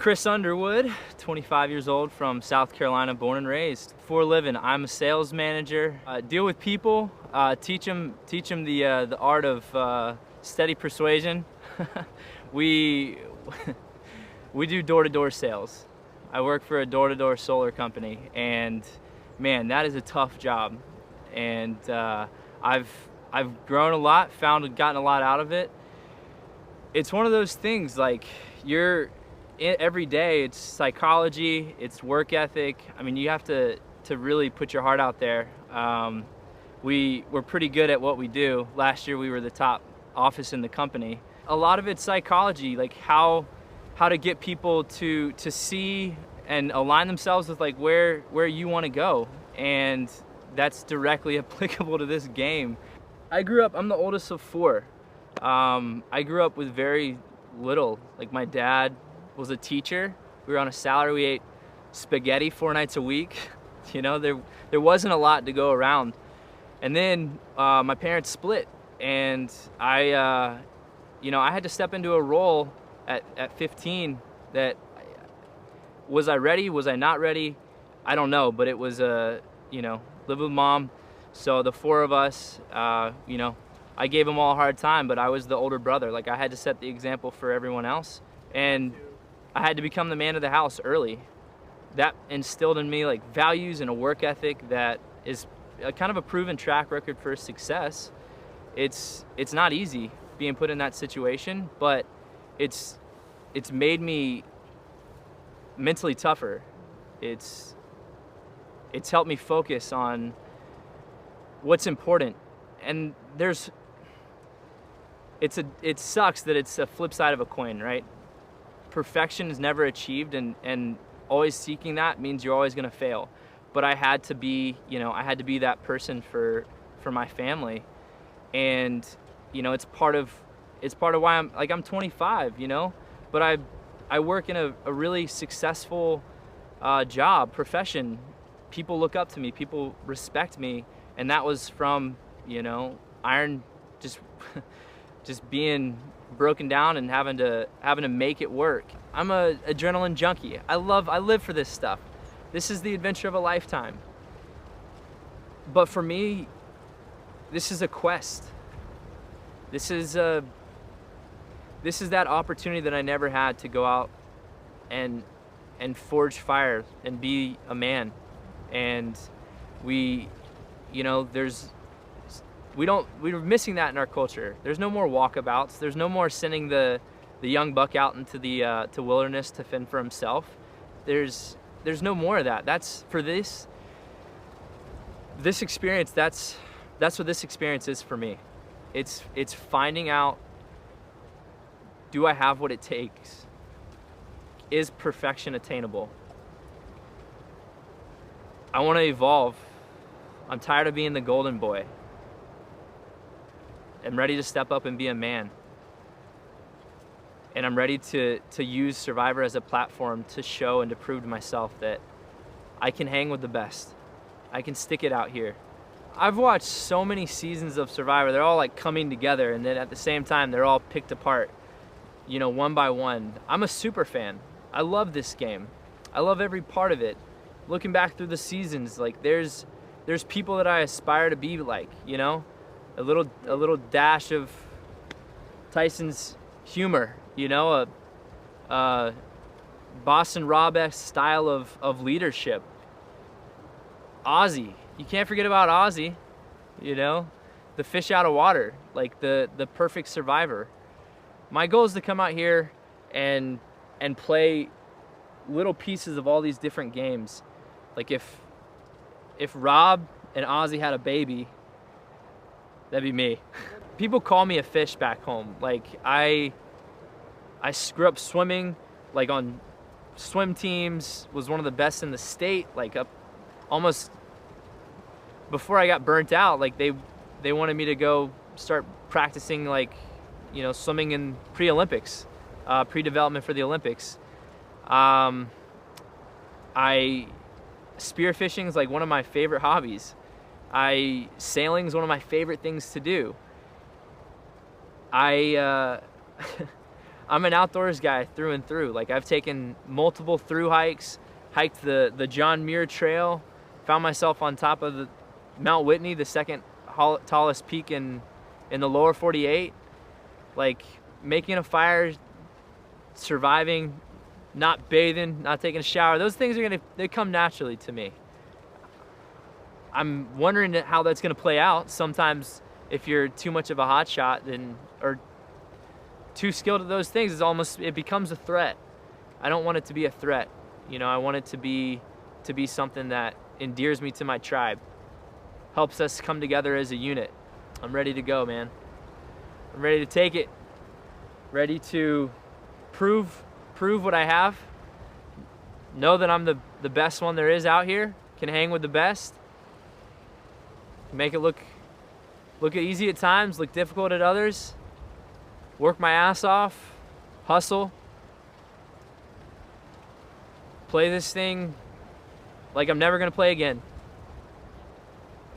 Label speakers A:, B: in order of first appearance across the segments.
A: Chris Underwood, 25 years old, from South Carolina, born and raised. For a living, I'm a sales manager. Deal with people, teach them the art of steady persuasion. we we do door-to-door sales. I work for a door-to-door solar company, and man, that is a tough job. And I've grown a lot, gotten a lot out of it. It's one of those things, like, every day, it's psychology, it's work ethic. I mean, you have to really put your heart out there. We're pretty good at what we do. Last year we were the top office in the company. A lot of it's psychology, like how to get people to see and align themselves with like where you want to go, and that's directly applicable to this game. I'm the oldest of four. I grew up with very little. Like, my dad was a teacher. We were on a salary. We ate spaghetti 4 nights a week. You know, there wasn't a lot to go around. And then my parents split, and I had to step into a role at 15 that, was I ready? Was I not ready? I don't know, but it was live with mom. So the four of us, I gave them all a hard time, but I was the older brother. Like, I had to set the example for everyone else, and I had to become the man of the house early. That instilled in me like values and a work ethic that is kind of a proven track record for success. It's not easy being put in that situation, but it's made me mentally tougher. It's helped me focus on what's important. And it sucks that it's a flip side of a coin, right? Perfection is never achieved, and always seeking that means you're always going to fail. But I had to be that person for my family. And it's part of why I'm 25, but I work in a really successful job, profession. People look up to me, people respect me, and that was from iron just being broken down and having to make it work. I'm a adrenaline junkie. I live for this stuff. This is the adventure of a lifetime. But for me, this is a quest. This is that opportunity that I never had to go out and forge fire and be a man. And we're missing that in our culture. There's no more walkabouts. There's no more sending the young buck out into the to wilderness to fend for himself. There's no more of that. That's for this experience. That's what this experience is for me. It's finding out, do I have what it takes? Is perfection attainable? I want to evolve. I'm tired of being the golden boy. I'm ready to step up and be a man. And I'm ready to use Survivor as a platform to show and to prove to myself that I can hang with the best. I can stick it out here. I've watched so many seasons of Survivor. They're all like coming together, and then at the same time, they're all picked apart, one by one. I'm a super fan. I love this game. I love every part of it. Looking back through the seasons, like there's people that I aspire to be like, a little dash of Tyson's humor, a Boston Rob-esque style of leadership. Ozzy, you can't forget about Ozzy, the fish out of water, like the perfect survivor. My goal is to come out here and play little pieces of all these different games. Like if Rob and Ozzy had a baby, that'd be me. People call me a fish back home. Like I grew up swimming, like on swim teams, was one of the best in the state, like up almost before I got burnt out. Like they wanted me to go start practicing, like, swimming in pre-Olympics, pre-development for the Olympics. Spearfishing is like one of my favorite hobbies. Sailing is one of my favorite things to do. I I'm an outdoors guy through and through. Like, I've taken multiple through hikes, hiked the John Muir Trail, found myself on top of the Mount Whitney, the second tallest peak in the lower 48. Like, making a fire, surviving, not bathing, not taking a shower, those things they come naturally to me. I'm wondering how that's gonna play out. Sometimes if you're too much of a hotshot, or too skilled at those things, it becomes a threat. I don't want it to be a threat. You know, I want it to be something that endears me to my tribe, helps us come together as a unit. I'm ready to go, man. I'm ready to take it. Ready to prove what I have. Know that I'm the best one there is out here. Can hang with the best. Make it look easy at times, look difficult at others. Work my ass off, hustle. Play this thing like I'm never gonna play again.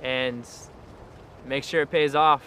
A: And make sure it pays off.